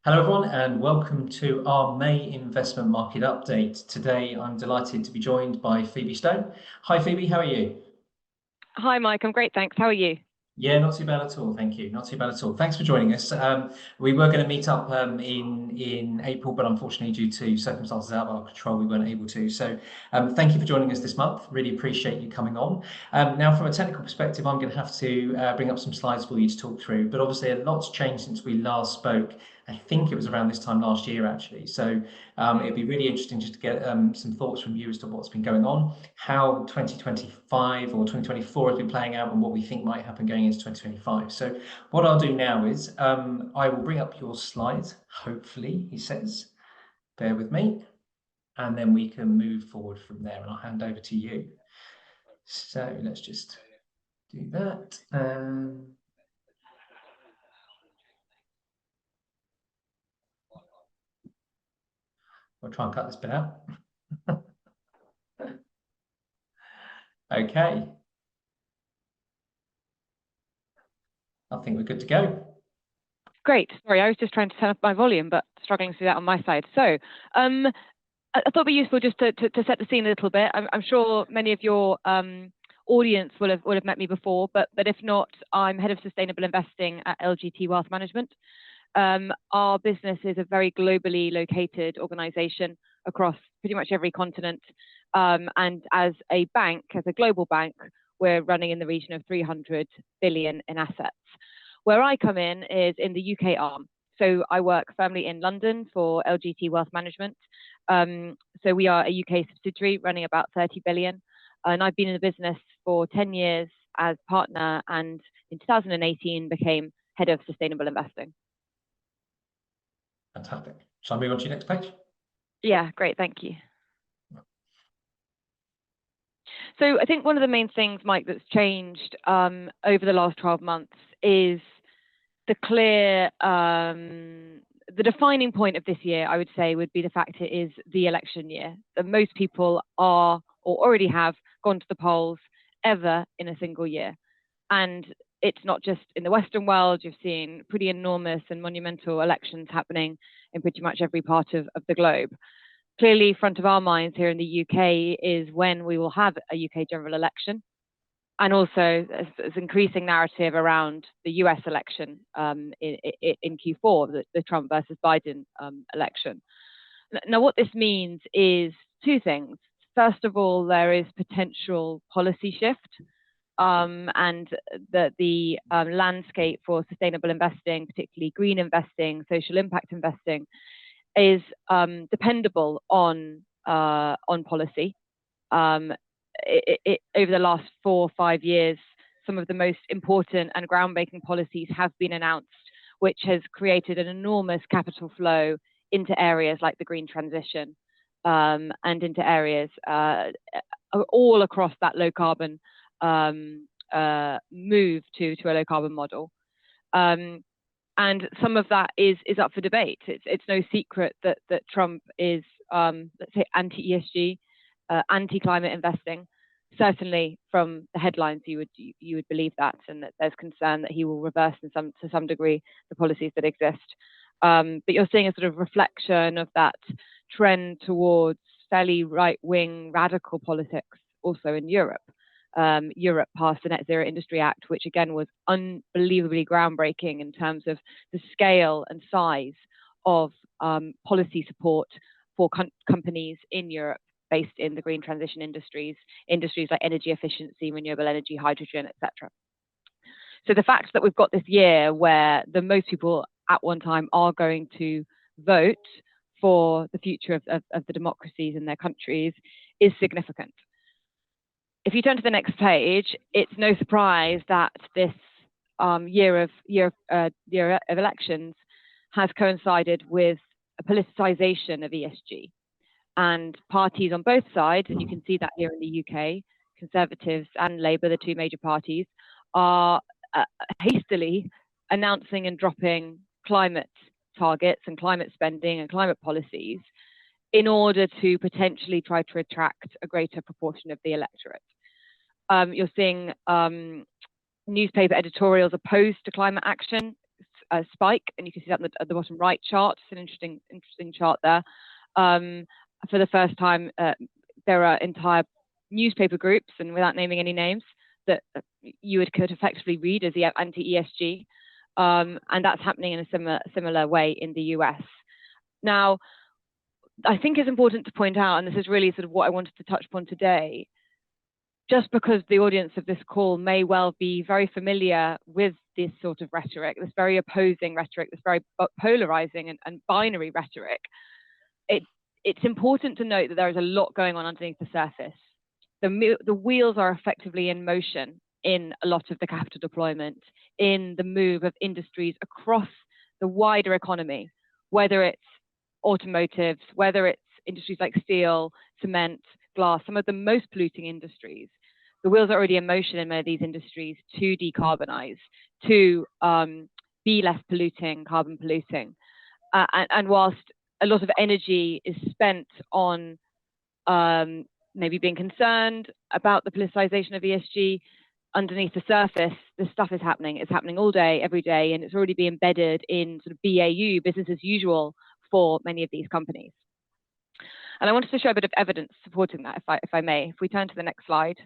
Hello, everyone, and welcome to our May investment market update. Today, I'm delighted to be joined by Phoebe Stone. Hi, Phoebe, how are you? Hi, Mike. I'm great, thanks. How are you? Yeah, not too bad at all. Thank you. Not too bad at all. Thanks for joining us. We were going to meet up in April, but unfortunately, due to circumstances out of our control, we weren't able to. So, thank you for joining us this month. Really appreciate you coming on. Now, from a technical perspective, I'm going to have to bring up some slides for you to talk through. But obviously, a lot's changed since we last spoke. I think it was around this time last year, actually. So, it'd be really interesting just to get some thoughts from you as to what's been going on, how 2025 or 2024 has been playing out, and what we think might happen going into 2025. So what I'll do now is I will bring up your slides, hopefully, he says. Bear with me, and then we can move forward from there, and I'll hand over to you. So let's just do that. We'll try and cut this bit out. Okay. I think we're good to go. Great. Sorry, I was just trying to turn up my volume, but struggling to do that on my side. So, I thought it'd be useful just to set the scene a little bit. I'm sure many of your audience will have met me before, but if not, I'm head of sustainable investing at LGT Wealth Management. Our business is a very globally located organization across pretty much every continent. And as a bank, as a global bank, we're running in the region of 300 billion in assets. Where I come in is in the UK arm. So I work firmly in London for LGT Wealth Management. So we are a UK subsidiary running about 30 billion. And I've been in the business for 10 years as partner, and in 2018 became head of sustainable investing. Fantastic. Shall I move on to your next page? Yeah, great. Thank you. So I think one of the main things, Mike, that's changed over the last 12 months is the clear, the defining point of this year, I would say, would be the fact it is the election year. That most people are or already have gone to the polls ever in a single year. And it's not just in the Western world, you've seen pretty enormous and monumental elections happening in pretty much every part of the globe. Clearly, front of our minds here in the UK is when we will have a UK general election, and also there's increasing narrative around the US election in Q4, the Trump versus Biden election. Now, what this means is two things. First of all, there is potential policy shift, and the landscape for sustainable investing, particularly green investing, social impact investing, is dependable on policy. Over the last 4 or 5 years, some of the most important and groundbreaking policies have been announced, which has created an enormous capital flow into areas like the green transition, and into areas all across that low carbon move to a low carbon model. And some of that is up for debate. It's no secret that Trump is, let's say, anti-ESG, anti-climate investing. Certainly, from the headlines, you would believe that, and that there's concern that he will reverse to some degree the policies that exist. But you're seeing a sort of reflection of that trend towards fairly right-wing radical politics also in Europe. Europe passed the Net Zero Industry Act, which again was unbelievably groundbreaking in terms of the scale and size of policy support for companies in Europe based in the green transition industries like energy efficiency, renewable energy, hydrogen, etc. So the fact that we've got this year where the most people at one time are going to vote for the future of the democracies in their countries is significant. If you turn to the next page, it's no surprise that this year of elections has coincided with a politicization of ESG, and parties on both sides, and you can see that here in the UK, Conservatives and Labour, the two major parties, are hastily announcing and dropping climate targets and climate spending and climate policies in order to potentially try to attract a greater proportion of the electorate. You're seeing newspaper editorials opposed to climate action, spike, and you can see that at the bottom right chart. It's an interesting chart there. For the first time, there are entire newspaper groups, and without naming any names, that you could effectively read as the anti-ESG, and that's happening in a similar way in the US. Now, I think it's important to point out, and this is really sort of what I wanted to touch upon today, just because the audience of this call may well be very familiar with this sort of rhetoric, this very opposing rhetoric, this very polarizing and binary rhetoric, it's important to note that there is a lot going on underneath the surface. The wheels are effectively in motion in a lot of the capital deployment, in the move of industries across the wider economy, whether it's automotives, whether it's industries like steel, cement, glass, some of the most polluting industries. The wheels are already in motion in many of these industries to decarbonize, to be less polluting, carbon polluting. And whilst a lot of energy is spent on maybe being concerned about the politicization of ESG, underneath the surface, this stuff is happening. It's happening all day, every day, and it's already been embedded in sort of BAU, business as usual, for many of these companies. And I wanted to show a bit of evidence supporting that, if I may. If we turn to the next slide.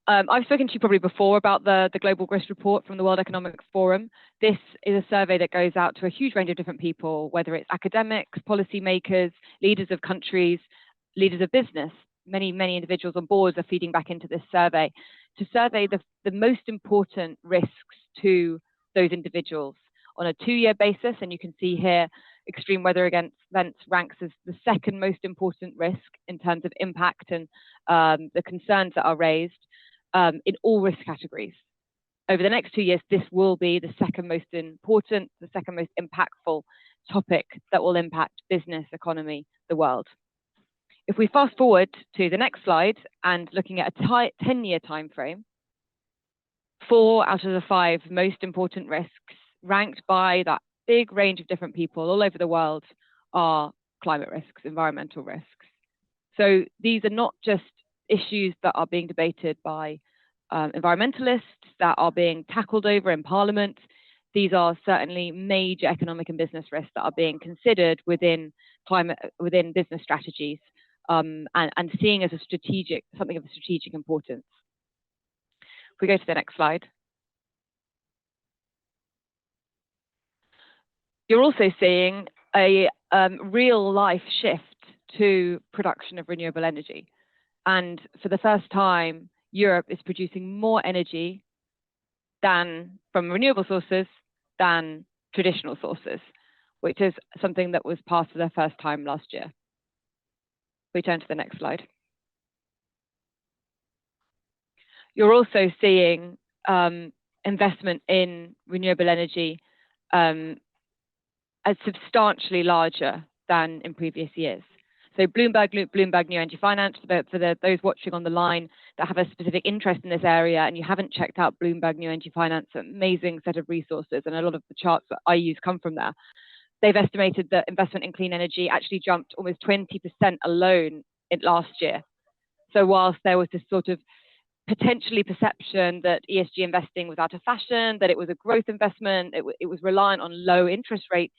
I've spoken to you probably before about the Global Growth Report from the World Economic Forum. This is a survey that goes out to a huge range of different people, whether it's academics, policymakers, leaders of countries, leaders of business. Many individuals on boards are feeding back into this survey to survey the most important risks to those individuals on a 2-year basis. And you can see here, extreme weather events ranks as the second most important risk in terms of impact and the concerns that are raised in all risk categories. Over the next 2 years, this will be the second most important, the second most impactful topic that will impact business, economy, the world. If we fast forward to the next slide and looking at a 10-year time frame, 4 out of the 5 most important risks ranked by that big range of different people all over the world are climate risks, environmental risks. So these are not just issues that are being debated by environmentalists, that are being tackled over in Parliament. These are certainly major economic and business risks that are being considered within business strategies, and seeing as something of a strategic importance. If we go to the next slide. You're also seeing a real life shift to production of renewable energy. And for the first time, Europe is producing more energy from renewable sources than traditional sources, which is something that was passed for the first time last year. We turn to the next slide. You're also seeing investment in renewable energy as substantially larger than in previous years. So Bloomberg New Energy Finance, for those watching on the line that have a specific interest in this area and you haven't checked out Bloomberg New Energy Finance, amazing set of resources, and a lot of the charts that I use come from there. They've estimated that investment in clean energy actually jumped almost 20% alone in last year. So whilst there was this sort of potentially perception that ESG investing was out of fashion, that it was a growth investment, it was reliant on low interest rates,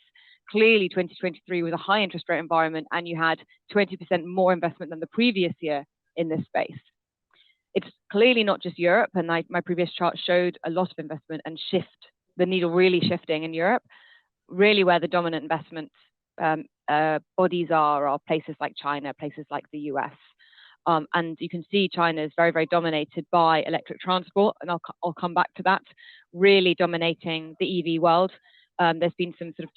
clearly 2023 was a high interest rate environment, and you had 20% more investment than the previous year in this space. It's clearly not just Europe, and my previous chart showed a lot of investment and the needle really shifting in Europe. Really where the dominant investment bodies are places like China, places like the US. And you can see China is very, very dominated by electric transport, and I'll come back to that, really dominating the EV world. There's been some sort of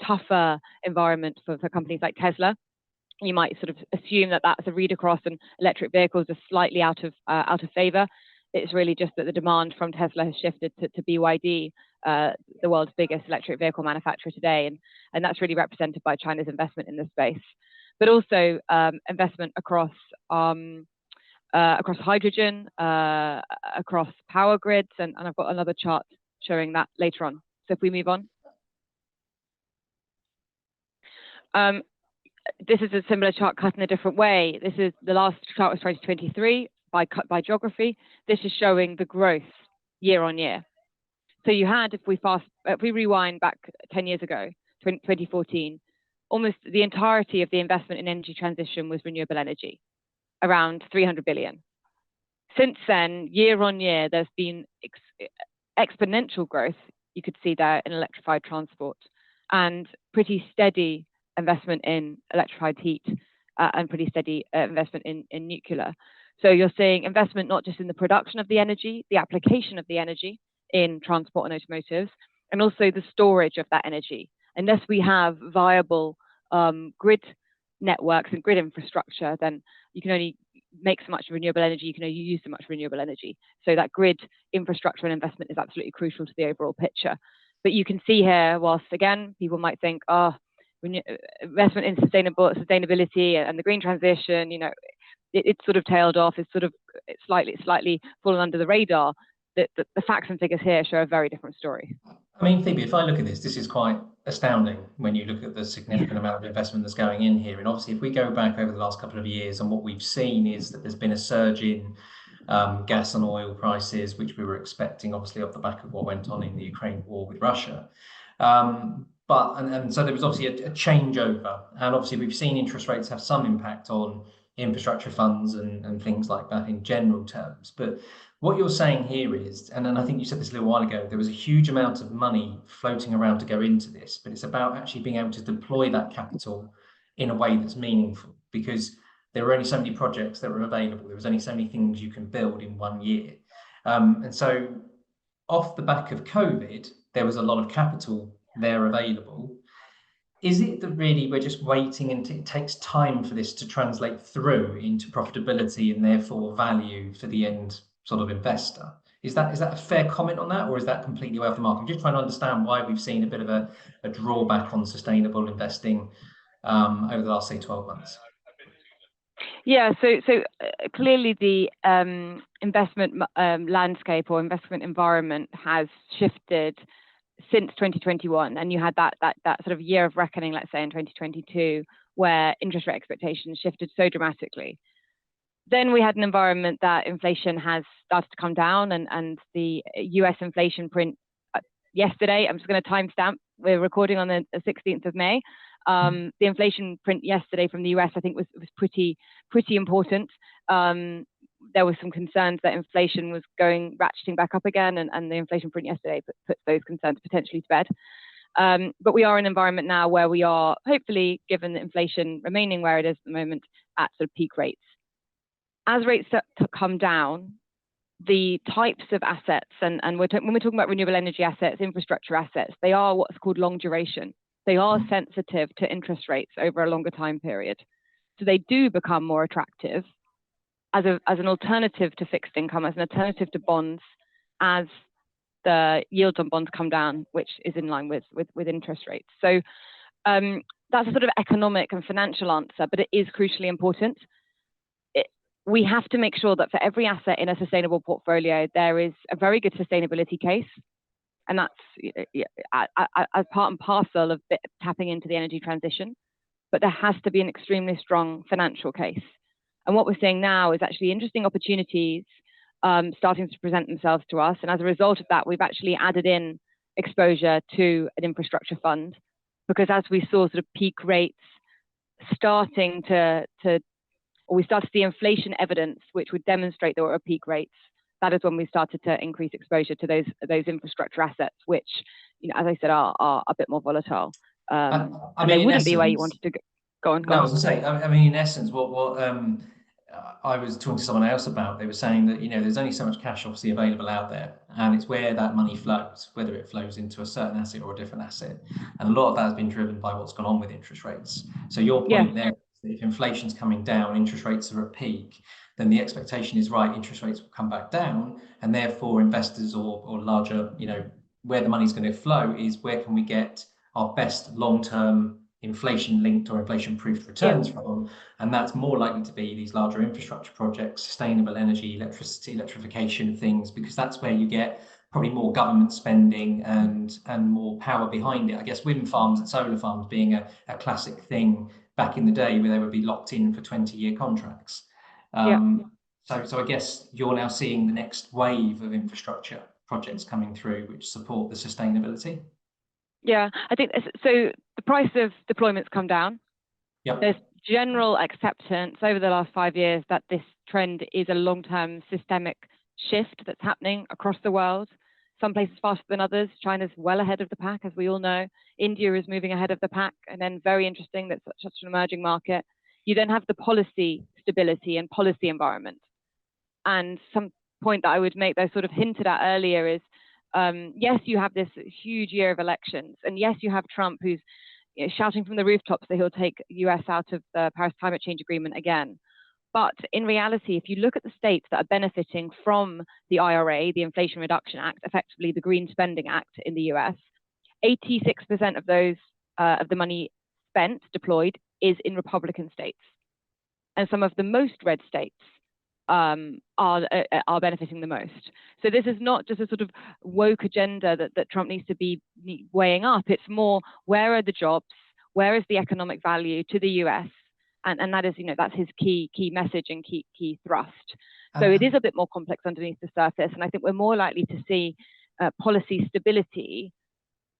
tougher environment for companies like Tesla. You might sort of assume that that's a read across, and electric vehicles are slightly out of favor. It's really just that the demand from Tesla has shifted to BYD, the world's biggest electric vehicle manufacturer today, and that's really represented by China's investment in this space, but also investment across hydrogen, across power grids, and I've got another chart showing that later on. So if we move on. This is a similar chart cut in a different way. This is the last chart was 2023. by geography. This is showing the growth year on year. So you had, if we rewind back 10 years ago, 2014, almost the entirety of the investment in energy transition was renewable energy, around 300 billion. Since then, year on year, there's been exponential growth. You could see there in electrified transport and pretty steady investment in electrified heat and pretty steady investment in nuclear. So you're seeing investment not just in the production of the energy, the application of the energy in transport and automotives, and also the storage of that energy. Unless we have viable grid networks and grid infrastructure, then you can only make so much renewable energy, you can only use so much renewable energy. So that grid infrastructure and investment is absolutely crucial to the overall picture. But you can see here, whilst again, people might think, investment in sustainability and the green transition, it's sort of tailed off, it's slightly fallen under the radar. The facts and figures here show a very different story. I mean, Phoebe, if I look at this is quite astounding when you look at the significant amount of investment that's going in here. And obviously, if we go back over the last couple of years, and what we've seen is that there's been a surge in gas and oil prices, which we were expecting, obviously, off the back of what went on in the Ukraine war with Russia. So there was obviously a changeover. And obviously, we've seen interest rates have some impact on infrastructure funds and things like that in general terms. But what you're saying here is, and then I think you said this a little while ago, there was a huge amount of money floating around to go into this, but it's about actually being able to deploy that capital in a way that's meaningful, because there were only so many projects that were available. There was only so many things you can build in 1 year. And so off the back of COVID, there was a lot of capital there available. Is it that really we're just waiting and it takes time for this to translate through into profitability and therefore value for the end sort of investor? Is that a fair comment on that, or is that completely way off the mark? I'm just trying to understand why we've seen a bit of a drawback on sustainable investing over the last, say, 12 months. Yeah, so clearly the investment landscape or investment environment has shifted since 2021, and you had that sort of year of reckoning, let's say in 2022, where interest rate expectations shifted so dramatically. Then we had an environment that inflation has started to come down, and the US inflation print yesterday, I'm just going to timestamp, we're recording on the 16th of May. The inflation print yesterday from the US, I think was pretty important. There were some concerns that inflation was ratcheting back up again, and the inflation print yesterday puts those concerns potentially to bed. But we are in an environment now where we are, hopefully, given the inflation remaining where it is at the moment, at sort of peak rates. As rates start to come down, the types of assets, and when we're talking about renewable energy assets, infrastructure assets, they are what's called long duration. They are sensitive to interest rates over a longer time period. So they do become more attractive as an alternative to fixed income, as an alternative to bonds, as the yields on bonds come down, which is in line with interest rates. So that's a sort of economic and financial answer, but it is crucially important. We have to make sure that for every asset in a sustainable portfolio, there is a very good sustainability case. And that's as part and parcel of tapping into the energy transition. But there has to be an extremely strong financial case. And what we're seeing now is actually interesting opportunities starting to present themselves to us. And as a result of that, we've actually added in exposure to an infrastructure fund, because as we saw sort of peak rates starting or we started to see inflation evidence, which would demonstrate that we're at peak rates, that is when we started to increase exposure to those infrastructure assets, which, as I said, are a bit more volatile. And they wouldn't be where you wanted to go on. No, I was going to say, I mean, in essence, what I was talking to someone else about, they were saying that, there's only so much cash obviously available out there, and it's where that money flows, whether it flows into a certain asset or a different asset. And a lot of that has been driven by what's gone on with interest rates. So your point there, if inflation's coming down, interest rates are at peak, then the expectation is, right, interest rates will come back down, and therefore investors or larger, where the money's going to flow is where can we get our best long-term inflation-linked or inflation-proofed returns from, and that's more likely to be these larger infrastructure projects, sustainable energy, electrification things, because that's where you get probably more government spending and more power behind it. I guess wind farms and solar farms being a classic thing back in the day, where they would be locked in for 20-year contracts. So I guess you're now seeing the next wave of infrastructure projects coming through which support the sustainability. Yeah, I think so. The price of deployments come down. Yep. There's general acceptance over the last 5 years that this trend is a long-term systemic shift that's happening across the world. Some places faster than others. China's well ahead of the pack, as we all know. India is moving ahead of the pack, and then very interesting, that's such an emerging market. You then have the policy stability and policy environment. And some point that I would make, that I sort of hinted at earlier, is yes, you have this huge year of elections, and yes, you have Trump, who's shouting from the rooftops that he'll take US out of the Paris Climate Change Agreement again. But in reality, if you look at the states that are benefiting from the IRA, the Inflation Reduction Act, effectively the Green Spending Act in the US, 86% of those of the money spent, deployed, is in Republican states. And some of the most red states are benefiting the most. So this is not just a sort of woke agenda that Trump needs to be weighing up. It's more, where are the jobs? Where is the economic value to the US? And that is, that's his key message and key thrust. So it is a bit more complex underneath the surface, and I think we're more likely to see policy stability.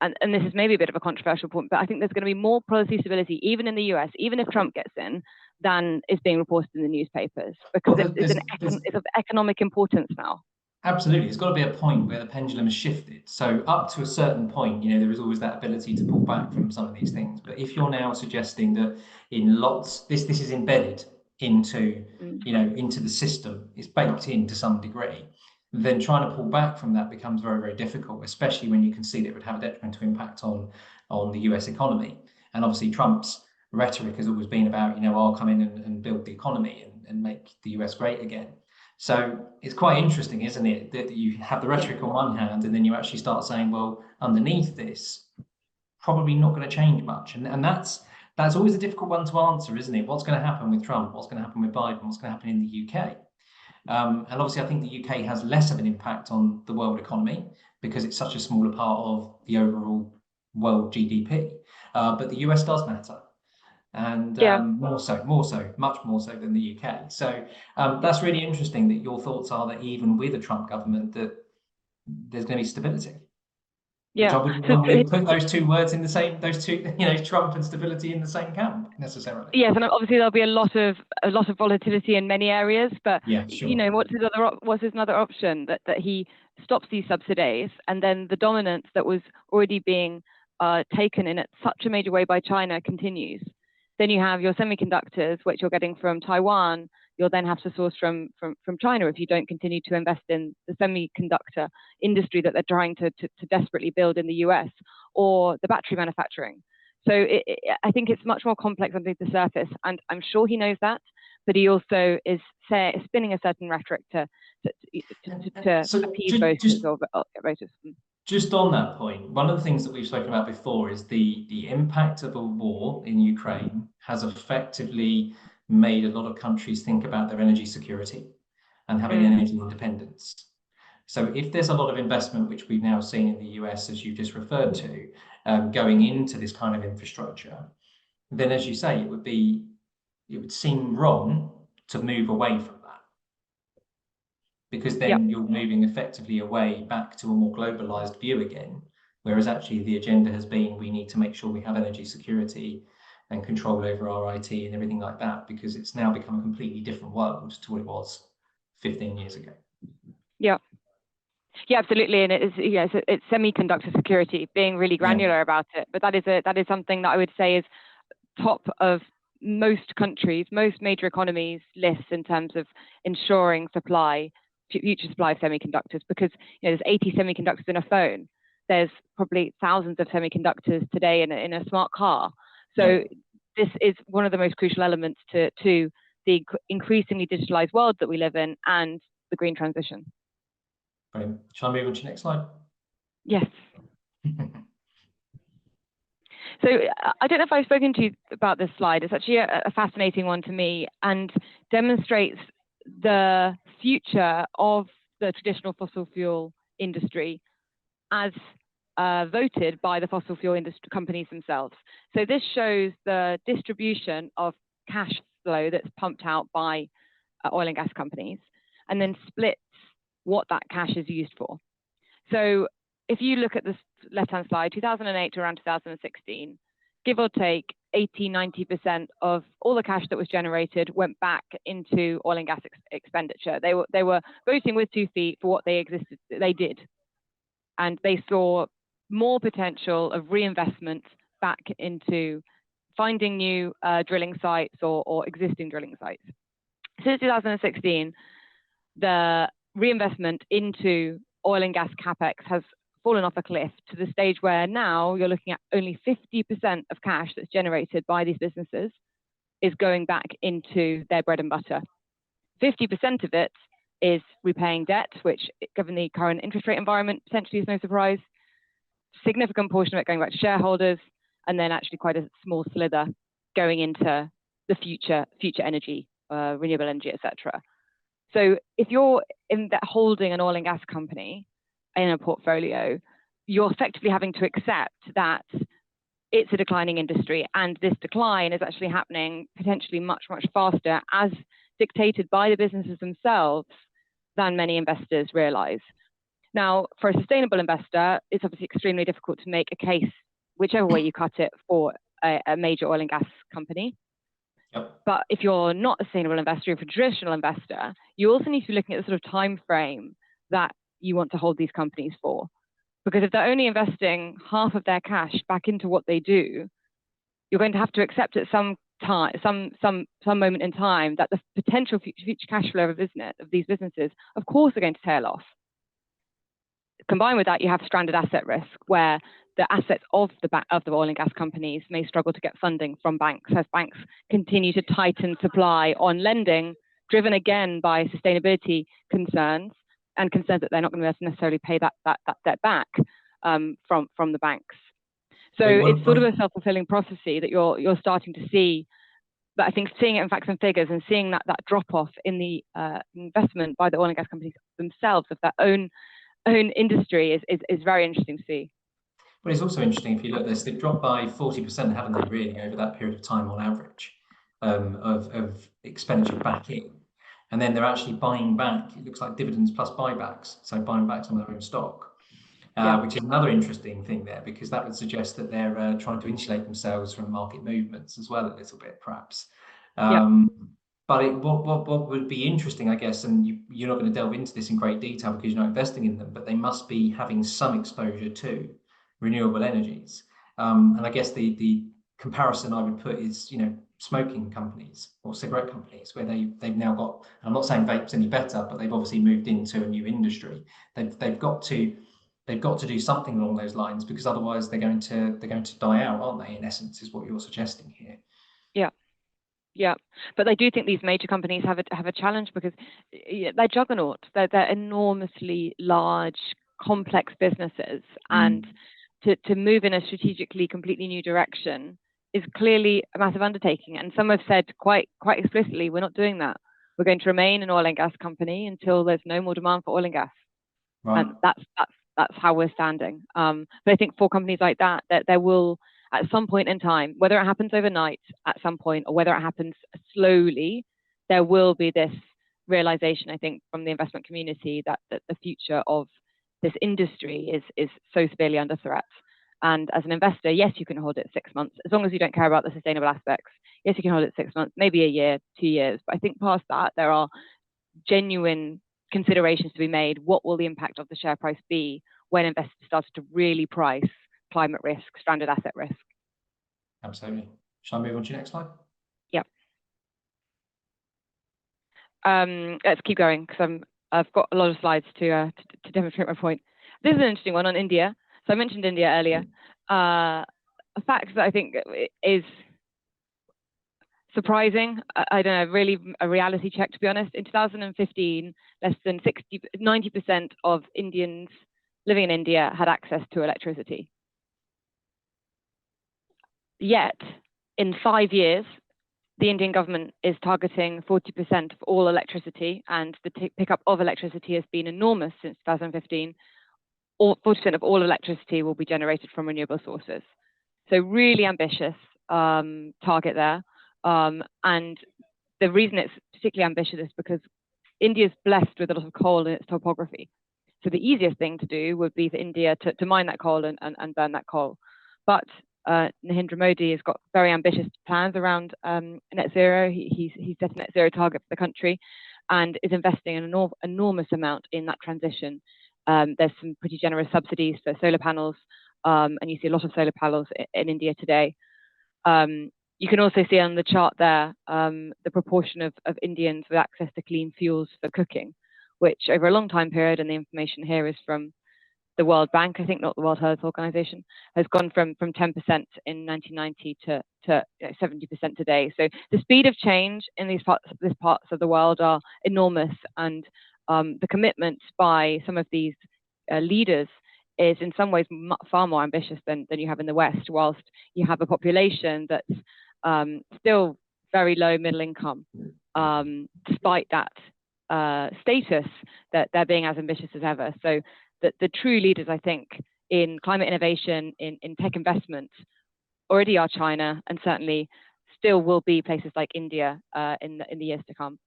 And this is maybe a bit of a controversial point, but I think there's going to be more policy stability, even in the US, even if Trump gets in, than is being reported in the newspapers, because it's of economic importance now. Absolutely. There's got to be a point where the pendulum has shifted. So up to a certain point, there is always that ability to pull back from some of these things. But if you're now suggesting that in lots, this is embedded into, into the system, it's baked in to some degree, then trying to pull back from that becomes very, very difficult, especially when you can see that it would have a detrimental impact on the US economy. And obviously Trump's rhetoric has always been about, I'll come in and build the economy and make the US great again. So it's quite interesting, isn't it, that you have the rhetoric on one hand, and then you actually start saying, well, underneath this, probably not going to change much. And that's always a difficult one to answer, isn't it? What's going to happen with Trump? What's going to happen with Biden? What's going to happen in the UK? And obviously, I think the UK has less of an impact on the world economy because it's such a smaller part of the overall world GDP. But the US does matter. And much more so than the UK. So that's really interesting that your thoughts are that even with a Trump government, that there's going to be stability. Yeah, which I wouldn't normally put those two words in the same, Trump and stability in the same camp necessarily. Yes, and obviously there'll be a lot of volatility in many areas, but yeah, sure. what's his another option, that he stops these subsidies, and then the dominance that was already being taken in at such a major way by China continues. Then you have your semiconductors, which you're getting from Taiwan. You'll then have to source from China if you don't continue to invest in the semiconductor industry that they're trying to desperately build in the US, or the battery manufacturing. So I think it's much more complex underneath the surface, and I'm sure he knows that, but he also is spinning a certain rhetoric to appease voters or get voters. Just on that point, one of the things that we've spoken about before is the impact of a war in Ukraine has effectively made a lot of countries think about their energy security and having energy independence. So if there's a lot of investment, which we've now seen in the US, as you just referred to, going into this kind of infrastructure, then as you say, it would seem wrong to move away from that. Because then you're moving effectively away back to a more globalized view again, whereas actually the agenda has been, we need to make sure we have energy security and control over our IT and everything like that, because it's now become a completely different world to what it was 15 years ago. Yeah, absolutely, and it's semiconductor security, being really granular about it. But that is something that I would say is top of most countries, most major economies' lists in terms of ensuring future supply of semiconductors, because there's 80 semiconductors in a phone. There's probably thousands of semiconductors today in a smart car. So this is one of the most crucial elements to the increasingly digitalized world that we live in and the green transition. Brilliant. Shall I move on to the next slide? Yes. So I don't know if I've spoken to you about this slide. It's actually a fascinating one to me, and demonstrates the future of the traditional fossil fuel industry as voted by the fossil fuel industry companies themselves. So this shows the distribution of cash flow that's pumped out by oil and gas companies. and then splits what that cash is used for. So if you look at this left-hand slide, 2008 to around 2016, give or take 80–90% of all the cash that was generated went back into oil and gas expenditure. They were voting with 2 feet for what they did, and they saw more potential of reinvestment back into finding new drilling sites or existing drilling sites. Since 2016, the reinvestment into oil and gas capex has fallen off a cliff to the stage where now you're looking at only 50% of cash that's generated by these businesses is going back into their bread and butter. 50% of it is repaying debt, which, given the current interest rate environment, potentially is no surprise. Significant portion of it going back to shareholders, and then actually quite a small slither going into the future energy, renewable energy, etc. So if you're holding an oil and gas company in a portfolio, you're effectively having to accept that it's a declining industry, and this decline is actually happening potentially much, much faster, as dictated by the businesses themselves, than many investors realize. Now, for a sustainable investor, it's obviously extremely difficult to make a case, whichever way you cut it, for a major oil and gas company. Yep. But if you're not a sustainable investor, if you're a traditional investor, you also need to be looking at the sort of time frame that you want to hold these companies for. Because if they're only investing half of their cash back into what they do, you're going to have to accept at some time, some moment in time, that the potential future cash flow of these businesses, of course, are going to tail off. Combined with that, you have stranded asset risk, where the assets of the oil and gas companies may struggle to get funding from banks as banks continue to tighten supply on lending, driven again by sustainability concerns and concerns that they're not going to be able to necessarily pay that debt back from the banks. So it's sort of a self-fulfilling prophecy that you're starting to see. But I think seeing it in facts and figures and seeing that drop-off in the investment by the oil and gas companies themselves of their own industry is very interesting to see. But it's also interesting, if you look at this, they've dropped by 40%, haven't they, really, over that period of time on average, of expenditure back in. And then they're actually buying back, it looks like dividends plus buybacks, so buying back some of their own stock, which is another interesting thing there, because that would suggest that they're trying to insulate themselves from market movements as well, a little bit, perhaps. But what would be interesting, I guess, and you're not going to delve into this in great detail because you're not investing in them, but they must be having some exposure to renewable energies. And I guess the comparison I would put is, smoking companies or cigarette companies, where they've now got, I'm not saying vape's any better, but they've obviously moved into a new industry. They've got to do something along those lines, because otherwise they're going to die out, aren't they? In essence, is what you're suggesting here. Yeah, but I do think these major companies have a challenge, because they're juggernauts. They're enormously large, complex businesses, and to move in a strategically completely new direction is clearly a massive undertaking. And some have said quite explicitly, we're not doing that. We're going to remain an oil and gas company until there's no more demand for oil and gas. Right. And that's how we're standing. But I think for companies like that there will, at some point in time, whether it happens overnight at some point or whether it happens slowly, there will be this realization, I think, from the investment community that the future of this industry is so severely under threat. And as an investor, yes, you can hold it 6 months, as long as you don't care about the sustainable aspects. Yes, you can hold it 6 months, maybe a year, 2 years. But I think past that, there are genuine considerations to be made. What will the impact of the share price be when investors start to really price climate risk, stranded asset risk? Absolutely. Shall I move on to your next slide? Yep. Let's keep going, because I've got a lot of slides to demonstrate my point. This is an interesting one on India. So I mentioned India earlier. A fact that I think is surprising, I don't know, really a reality check, to be honest. In 2015, less than 90% of Indians living in India had access to electricity. Yet, in 5 years, the Indian government is targeting 40% of all electricity, and the pickup of electricity has been enormous since 2015. 40% of all electricity will be generated from renewable sources. So really ambitious target there. And the reason it's particularly ambitious is because India's blessed with a lot of coal in its topography. So the easiest thing to do would be for India to mine that coal and burn that coal. But Narendra Modi has got very ambitious plans around net zero. He's set a net zero target for the country and is investing an enormous amount in that transition. There's some pretty generous subsidies for solar panels, and you see a lot of solar panels in India today. You can also see on the chart there the proportion of Indians with access to clean fuels for cooking, which over a long time period, and the information here is from the World Bank, I think, not the World Health Organization, has gone from 10% in 1990 to 70% today. So the speed of change in these parts of the world are enormous, and the commitment by some of these leaders is in some ways far more ambitious than you have in the West, whilst you have a population that's still very low middle income, despite that status, that they're being as ambitious as ever. So the true leaders, I think, in climate innovation, in tech investment, already are China, and certainly still will be places like India in the years to come.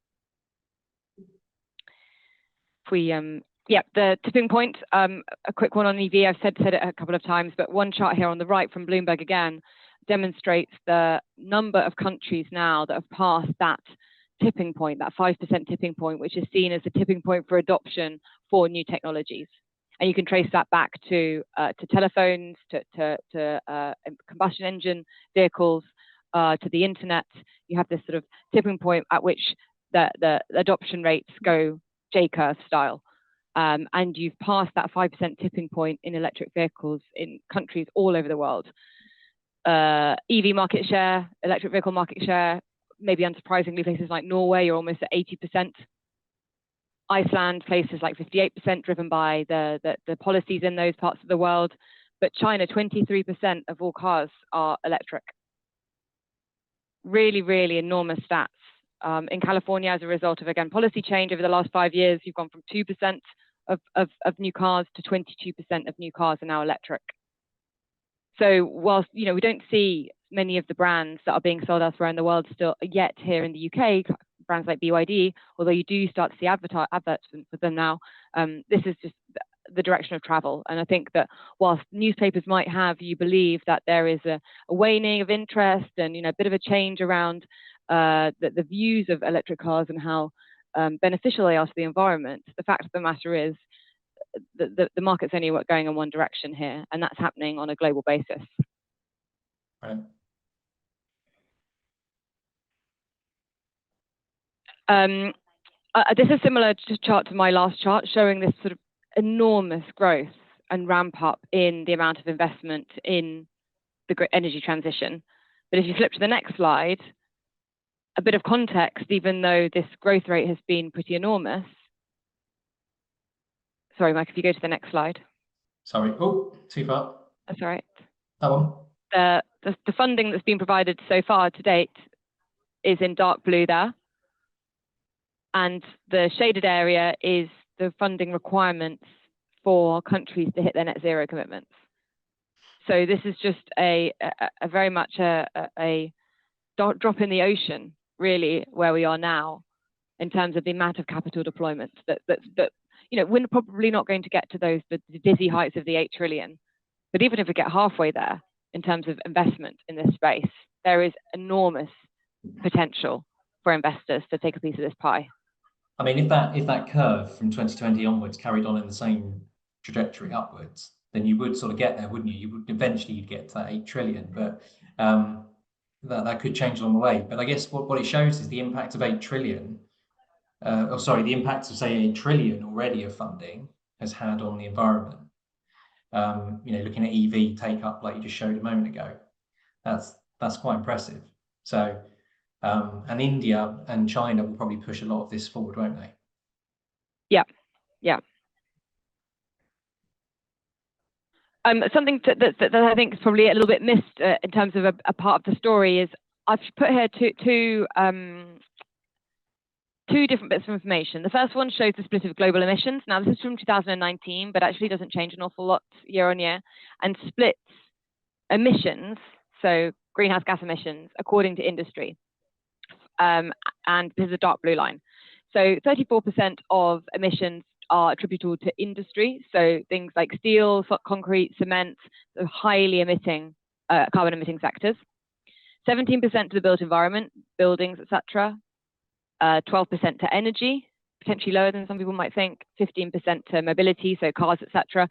If we, the tipping point, a quick one on EV. I've said it a couple of times, but one chart here on the right from Bloomberg again demonstrates the number of countries now that have passed that tipping point, that 5% tipping point, which is seen as the tipping point for adoption for new technologies. And you can trace that back to telephones, to combustion engine vehicles, to the internet. You have this sort of tipping point at which the adoption rates go J-curve style. And you've passed that 5% tipping point in electric vehicles in countries all over the world. EV market share, electric vehicle market share, maybe unsurprisingly, places like Norway are almost at 80%. Iceland, places like 58%, driven by the policies in those parts of the world. But China, 23% of all cars are electric. Really, really enormous stats. In California, as a result of, again, policy change over the last 5 years, you've gone from 2% of new cars to 22% of new cars are now electric. So whilst, you know, we don't see many of the brands that are being sold elsewhere in the world still yet here in the UK, brands like BYD, although you do start to see adverts for them now, this is just the direction of travel. And I think that whilst newspapers might have you believe that there is a waning of interest and, you know, a bit of a change around the views of electric cars and how beneficial they are to the environment, the fact of the matter is the market's only going in one direction here, and that's happening on a global basis. Right. This is similar chart to my last chart, showing this sort of enormous growth and ramp up in the amount of investment in the energy transition. But if you flip to the next slide, a bit of context, even though this growth rate has been pretty enormous. Sorry, Mike, if you go to the next slide. Sorry. Oh, too far. That's all right. That one. The funding that's been provided so far to date is in dark blue there. And the shaded area is the funding requirements for countries to hit their net zero commitments. So this is just a very much a drop in the ocean, really, where we are now in terms of the amount of capital deployment that you know, we're probably not going to get to the dizzy heights of the 8 trillion. But even if we get halfway there in terms of investment in this space, there is enormous potential for investors to take a piece of this pie. I mean, if that curve from 2020 onwards carried on in the same trajectory upwards, then you would sort of get there, wouldn't you? You would eventually get to that 8 trillion, but that could change along the way. But I guess what it shows is the impact of 8 trillion. The impact of, say, 8 trillion already of funding has had on the environment. You know, looking at EV take up, like you just showed a moment ago, that's quite impressive. So, and India and China will probably push a lot of this forward, won't they? Yeah. Something that I think is probably a little bit missed in terms of a part of the story is I've put here two different bits of information. The first one shows the split of global emissions. Now, this is from 2019, but actually doesn't change an awful lot year on year, and splits emissions, so greenhouse gas emissions, according to industry. And this is a dark blue line. So 34% of emissions are attributable to industry. So things like steel, concrete, cement, so highly emitting, carbon emitting sectors. 17% to the built environment, buildings, etc. 12% to energy, potentially lower than some people might think. 15% to mobility, so cars, etc.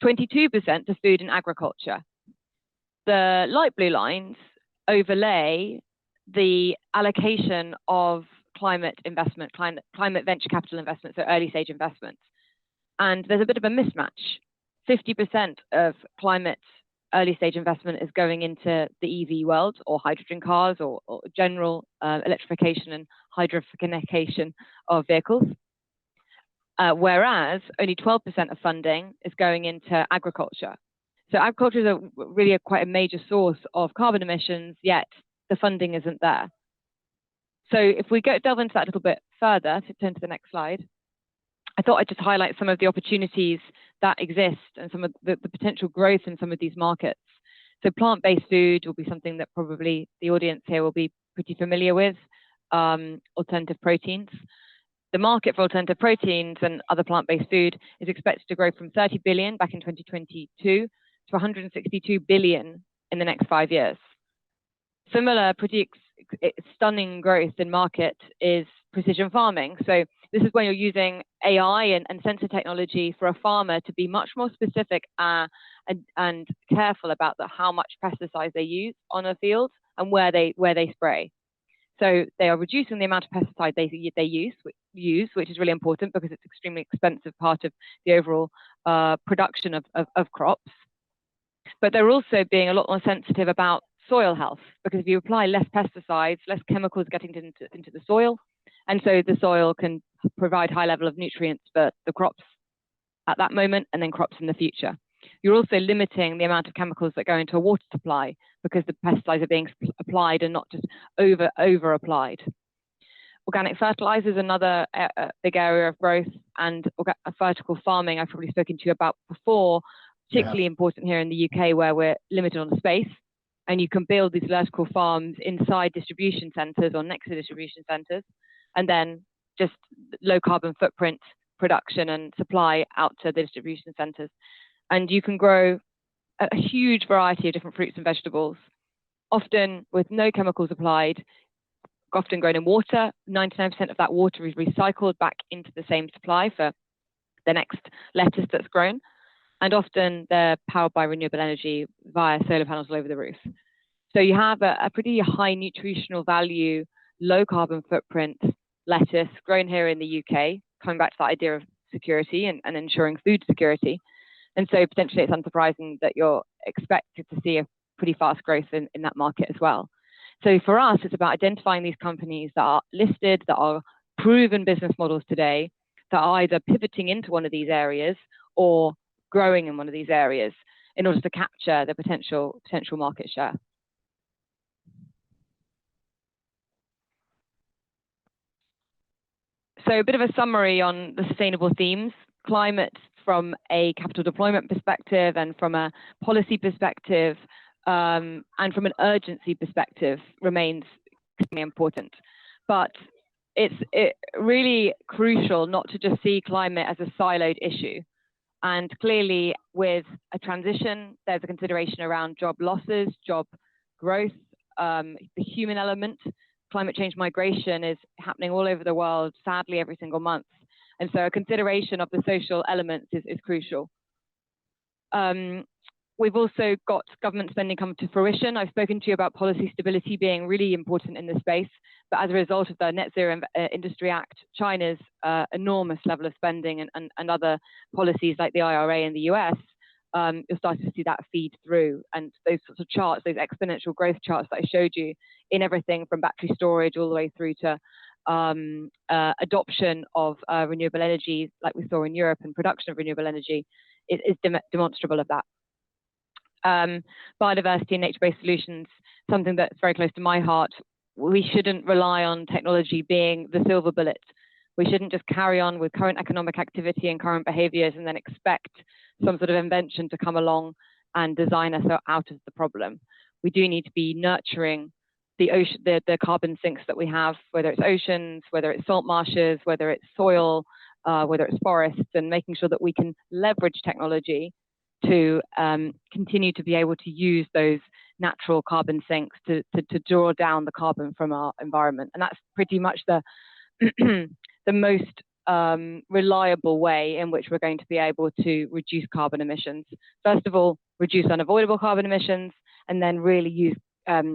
22% to food and agriculture. The light blue lines overlay the allocation of climate investment, climate venture capital investment, so early stage investments. And there's a bit of a mismatch. 50% of climate early stage investment is going into the EV world, or hydrogen cars, or general electrification and hydrogenation of vehicles. Whereas only 12% of funding is going into agriculture. So agriculture is really quite a major source of carbon emissions, yet the funding isn't there. So if we delve into that a little bit further, to turn to the next slide, I thought I'd just highlight some of the opportunities that exist and some of the potential growth in some of these markets. So plant-based food will be something that probably the audience here will be pretty familiar with, alternative proteins. The market for alternative proteins and other plant-based food is expected to grow from 30 billion back in 2022 to 162 billion in the next 5 years. Similar, pretty stunning growth in market is precision farming. So this is when you're using AI and sensor technology for a farmer to be much more specific and careful about how much pesticides they use on a field and where they spray. So they are reducing the amount of pesticide they use, which is really important because it's an extremely expensive part of the overall production of crops. But they're also being a lot more sensitive about soil health, because if you apply less pesticides, less chemicals getting into the soil, and so the soil can provide high level of nutrients for the crops at that moment and then crops in the future. You're also limiting the amount of chemicals that go into a water supply because the pesticides are being applied and not just over applied. Organic fertilizer is another big area of growth, and vertical farming I've probably spoken to you about before, particularly important here in the UK where we're limited on space, and you can build these vertical farms inside distribution centres or next to distribution centres, and then just low carbon footprint production and supply out to the distribution centres. And you can grow a huge variety of different fruits and vegetables, often with no chemicals applied, often grown in water. 99% of that water is recycled back into the same supply for the next lettuce that's grown. And often they're powered by renewable energy via solar panels all over the roof. So you have a pretty high nutritional value, low carbon footprint lettuce grown here in the UK, coming back to that idea of security and ensuring food security. And so potentially it's unsurprising that you're expected to see a pretty fast growth in that market as well. So for us, it's about identifying these companies that are listed, that are proven business models today, that are either pivoting into one of these areas or growing in one of these areas in order to capture the potential market share. So a bit of a summary on the sustainable themes. Climate from a capital deployment perspective and from a policy perspective and from an urgency perspective remains extremely important. But it's really crucial not to just see climate as a siloed issue. And clearly with a transition, there's a consideration around job losses, job growth, the human element. Climate change migration is happening all over the world, sadly, every single month. And so a consideration of the social elements is crucial. We've also got government spending come to fruition. I've spoken to you about policy stability being really important in this space, but as a result of the Net Zero Industry Act, China's enormous level of spending and other policies like the IRA in the US, you're starting to see that feed through. And those sorts of charts, those exponential growth charts that I showed you in everything from battery storage all the way through to adoption of renewable energy, like we saw in Europe, and production of renewable energy is demonstrable of that. Biodiversity and nature-based solutions, something that's very close to my heart. We shouldn't rely on technology being the silver bullet. We shouldn't just carry on with current economic activity and current behaviors and then expect some sort of invention to come along and design us out of the problem. We do need to be nurturing the ocean, the carbon sinks that we have, whether it's oceans, whether it's salt marshes, whether it's soil, whether it's forests, and making sure that we can leverage technology to continue to be able to use those natural carbon sinks to draw down the carbon from our environment. And that's pretty much the the most reliable way in which we're going to be able to reduce carbon emissions. First of all, reduce unavoidable carbon emissions, and then really use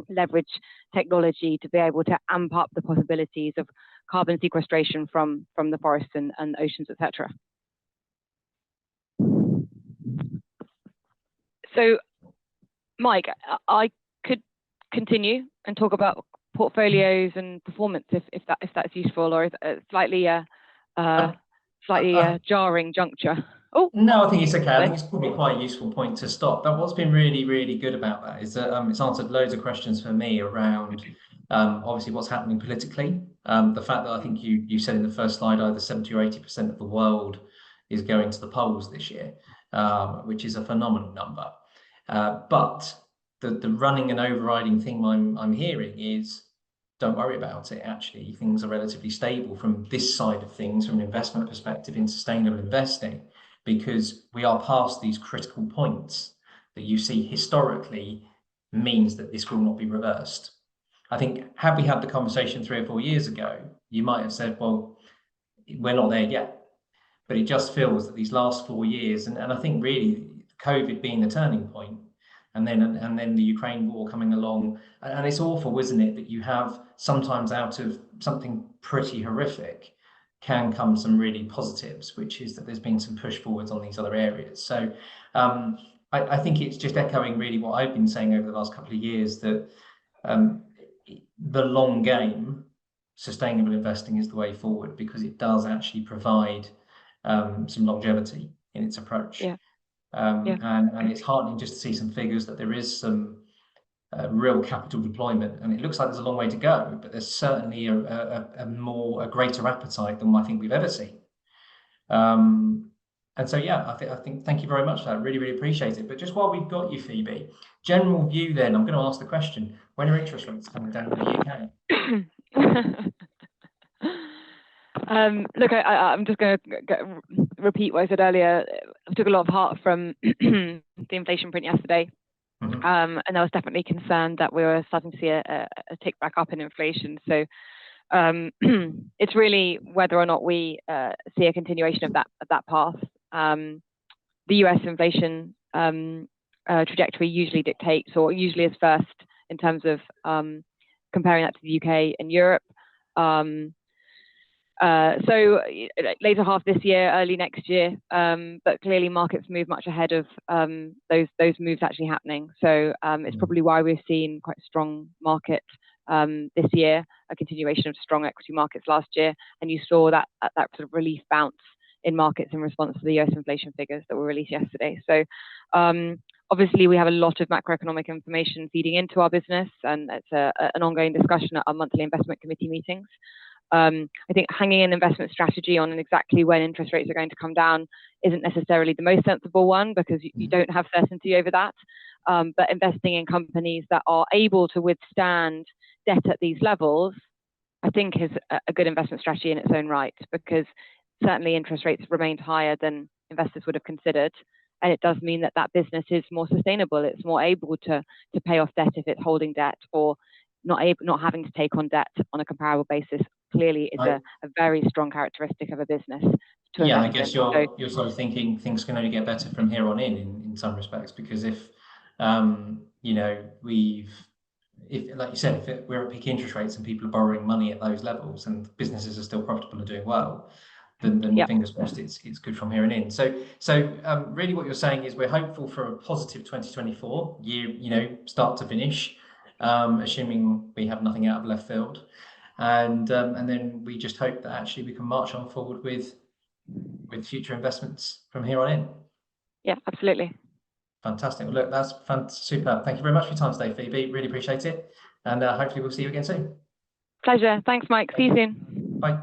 leverage technology to be able to amp up the possibilities of carbon sequestration from the forests and oceans, etc. So, Mike, I could continue and talk about portfolios and performance if that's useful, or is it slightly jarring juncture. Oh no, I think it's okay. I think it's probably quite a useful point to stop. But what's been really, really good about that is that it's answered loads of questions for me around obviously what's happening politically. The fact that I think you said in the first slide either 70 or 80% of the world is going to the polls this year, which is a phenomenal number. But the running and overriding thing I'm hearing is, don't worry about it. Actually, things are relatively stable from this side of things, from an investment perspective in sustainable investing, because we are past these critical points that you see historically means that this will not be reversed. I think had we had the conversation 3 or 4 years ago, you might have said, well, we're not there yet. But it just feels that these last 4 years, and I think really COVID being the turning point, and then the Ukraine war coming along, and it's awful, isn't it, that you have sometimes out of something pretty horrific can come some really positives, which is that there's been some push forwards on these other areas. So I think it's just echoing really what I've been saying over the last couple of years, that the long game, sustainable investing is the way forward, because it does actually provide some longevity in its approach. Yeah. And it's heartening just to see some figures that there is some real capital deployment, and it looks like there's a long way to go, but there's certainly a greater appetite than I think we've ever seen. And so yeah, I think thank you very much for that. Really, really appreciate it. But just while we've got you, Phoebe, general view then, I'm going to ask the question: when are interest rates coming down in the UK? Look, I'm just going to repeat what I said earlier. I took a lot of heart from the inflation print yesterday. Mm-hmm. And I was definitely concerned that we were starting to see a tick back up in inflation. So it's really whether or not we see a continuation of that path. The US inflation trajectory usually dictates, or usually is first in terms of comparing that to the UK and Europe. So later half this year, early next year, but clearly markets move much ahead of those moves actually happening. So it's probably why we've seen quite a strong market this year, a continuation of strong equity markets last year, and you saw that sort of relief bounce in markets in response to the US inflation figures that were released yesterday. So obviously we have a lot of macroeconomic information feeding into our business, and it's an ongoing discussion at our monthly investment committee meetings. I think hanging an investment strategy on exactly when interest rates are going to come down isn't necessarily the most sensible one, because you don't have certainty over that. But investing in companies that are able to withstand debt at these levels, I think is a good investment strategy in its own right, because certainly interest rates remained higher than investors would have considered. And it does mean that business is more sustainable. It's more able to pay off debt if it's holding debt, or not having to take on debt on a comparable basis. Clearly is a very strong characteristic of a business. Yeah, I guess you're sort of thinking things can only get better from here on in some respects, because if you know, if like you said, if we're at peak interest rates and people are borrowing money at those levels and businesses are still profitable and doing well, then yep, fingers crossed it's good from here and in. So really what you're saying is we're hopeful for a positive 2024 year, you know, start to finish, assuming we have nothing out of left field. And then we just hope that actually we can march on forward with future investments from here on in. Yeah, absolutely. Fantastic. Well, look, that's superb. Thank you very much for your time today, Phoebe. Really appreciate it. And hopefully we'll see you again soon. Pleasure. Thanks, Mike. See you soon. Bye.